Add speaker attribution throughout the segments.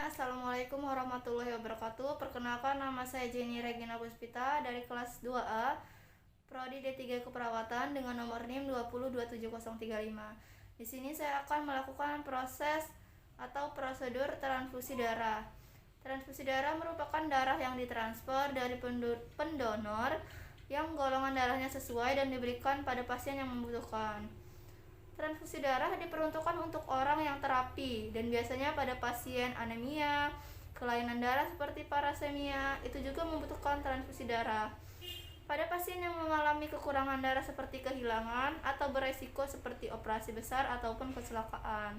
Speaker 1: Assalamualaikum warahmatullahi wabarakatuh. Perkenalkan, nama saya Jenny Regina Puspita dari kelas 2A Prodi D3 Keperawatan dengan nomor NIM 2027035. Di sini saya akan melakukan proses atau prosedur transfusi darah. Transfusi darah merupakan darah yang ditransfer dari pendonor yang golongan darahnya sesuai dan diberikan pada pasien yang membutuhkan. Transfusi darah diperuntukkan untuk orang yang terapi dan biasanya pada pasien anemia, kelainan darah seperti parasemia, itu juga membutuhkan transfusi darah. Pada pasien yang mengalami kekurangan darah seperti kehilangan atau beresiko seperti operasi besar ataupun kecelakaan.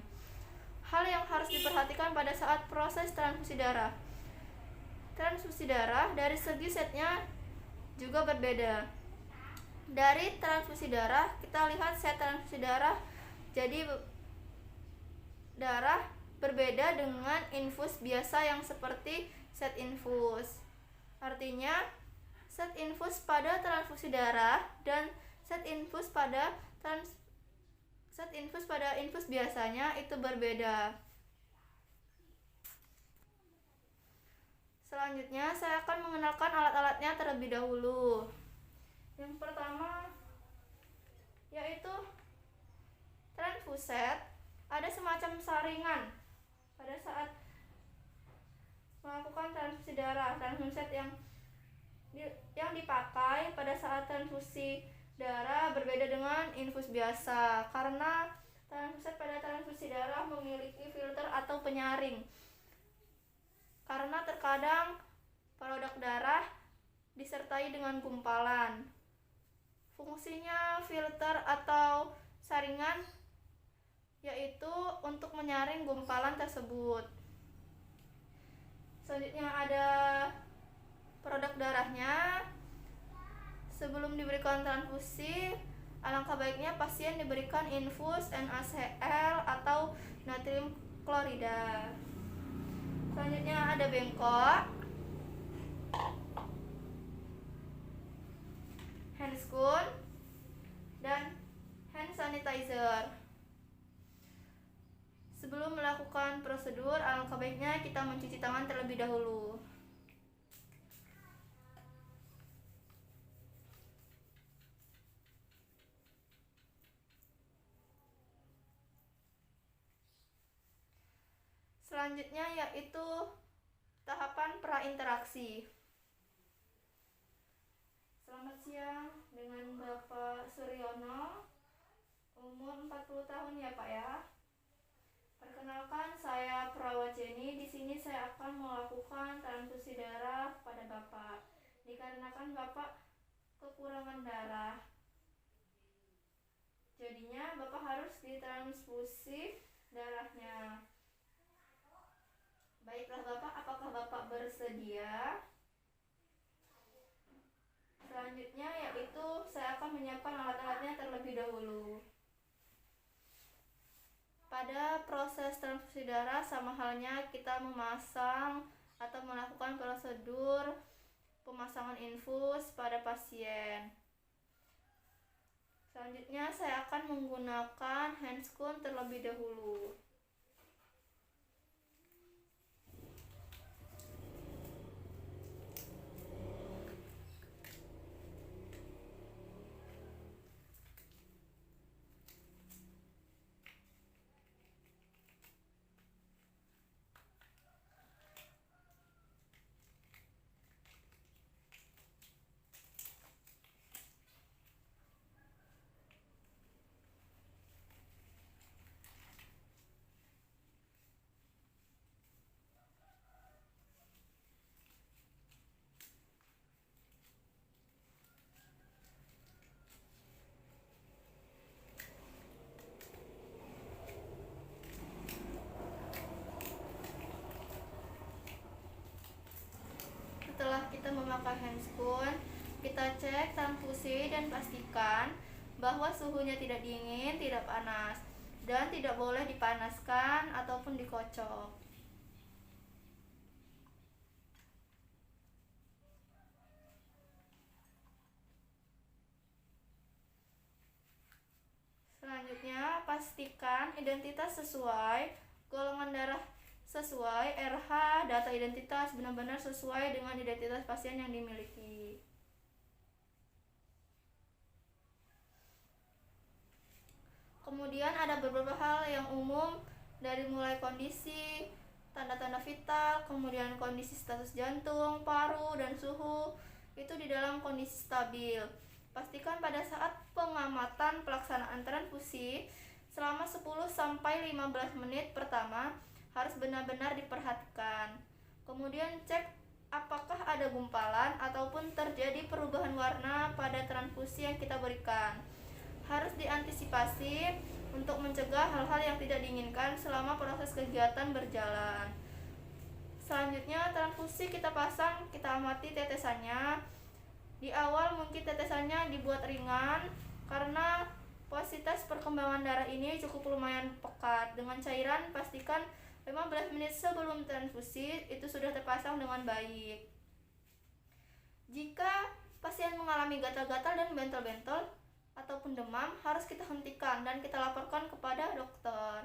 Speaker 1: Hal yang harus diperhatikan pada saat proses transfusi darah. Transfusi darah dari segi setnya juga berbeda. Dari transfusi darah, kita lihat set transfusi darah. Jadi darah berbeda dengan infus biasa yang seperti set infus. Artinya, set infus pada transfusi darah dan set infus pada infus biasanya itu berbeda. Selanjutnya, saya akan mengenalkan alat-alatnya terlebih dahulu. Yang pertama yaitu transfuset. Ada semacam saringan pada saat melakukan transfusi darah. Transfuset yang dipakai pada saat transfusi darah berbeda dengan infus biasa karena transfuset pada transfusi darah memiliki filter atau penyaring. Karena terkadang produk darah disertai dengan gumpalan. Fungsinya filter atau saringan yaitu untuk menyaring gumpalan tersebut. Selanjutnya ada produk darahnya. Sebelum diberikan transfusi, alangkah baiknya pasien diberikan infus NaCl atau natrium klorida. Selanjutnya ada bengkok, handscoon, dan hand sanitizer. Sebelum melakukan prosedur, alangkah baiknya kita mencuci tangan terlebih dahulu. Selanjutnya yaitu tahapan prainteraksi. Selamat siang, dengan Bapak Suryono, umur 40 tahun ya Pak ya. Perkenalkan, saya perawat Jenny. Di sini saya akan melakukan transfusi darah pada Bapak. Dikarenakan Bapak kekurangan darah, jadinya Bapak harus ditransfusi darahnya. Baiklah Bapak, apakah Bapak bersedia? Selanjutnya yaitu saya akan menyiapkan alat-alatnya terlebih dahulu. Pada proses transfusi darah sama halnya kita memasang atau melakukan prosedur pemasangan infus pada pasien. Selanjutnya saya akan menggunakan handscoon terlebih dahulu. Setelah kita memakai handscoon, kita cek transfusi dan pastikan bahwa suhunya tidak dingin, tidak panas, dan tidak boleh dipanaskan ataupun dikocok. Selanjutnya, pastikan identitas sesuai golongan darah sesuai RH, data identitas benar-benar sesuai dengan identitas pasien yang dimiliki. Kemudian ada beberapa hal yang umum dari mulai kondisi, tanda-tanda vital, kemudian kondisi status jantung, paru, dan suhu itu di dalam kondisi stabil. Pastikan pada saat pengamatan pelaksanaan transfusi selama 10-15 menit pertama harus benar-benar diperhatikan. Kemudian cek apakah ada gumpalan ataupun terjadi perubahan warna pada transfusi yang kita berikan. Harus diantisipasi untuk mencegah hal-hal yang tidak diinginkan selama proses kegiatan berjalan. Selanjutnya transfusi kita pasang, kita amati tetesannya. Di awal mungkin tetesannya dibuat ringan karena posisitas perkembangan darah ini cukup lumayan pekat. Dengan cairan pastikan 15 menit sebelum transfusi itu sudah terpasang dengan baik. Jika pasien mengalami gatal-gatal dan bentol-bentol ataupun demam, harus kita hentikan dan kita laporkan kepada dokter.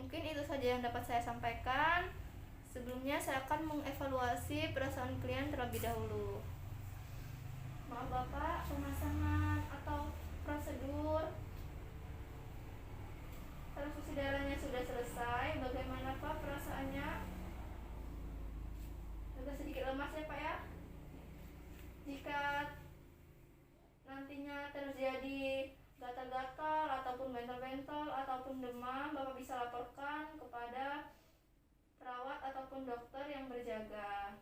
Speaker 1: Mungkin itu saja yang dapat saya sampaikan. Sebelumnya saya akan mengevaluasi perasaan klien terlebih dahulu. Maaf Bapak, pemasangan atau prosedur transfusi darahnya sudah selesai. Bagaimana Pak perasaannya? Agak sedikit lemas ya Pak ya. Jika nantinya terjadi gatal-gatal ataupun bentol-bentol ataupun demam, Bapak bisa laporkan kepada perawat ataupun dokter yang berjaga.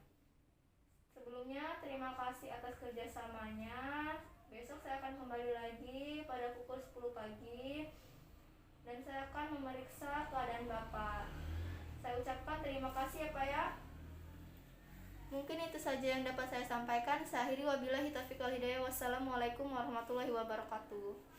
Speaker 1: Sebelumnya terima kasih atas kerjasamanya. Besok saya akan kembali lagi pada pukul 10 pagi dan saya akan memeriksa keadaan Bapak. Saya ucapkan terima kasih ya Pak ya. Mungkin itu saja yang dapat saya sampaikan. Saya akhiri, wabillahi taufiq wal hidayah. Wassalamualaikum warahmatullahi wabarakatuh.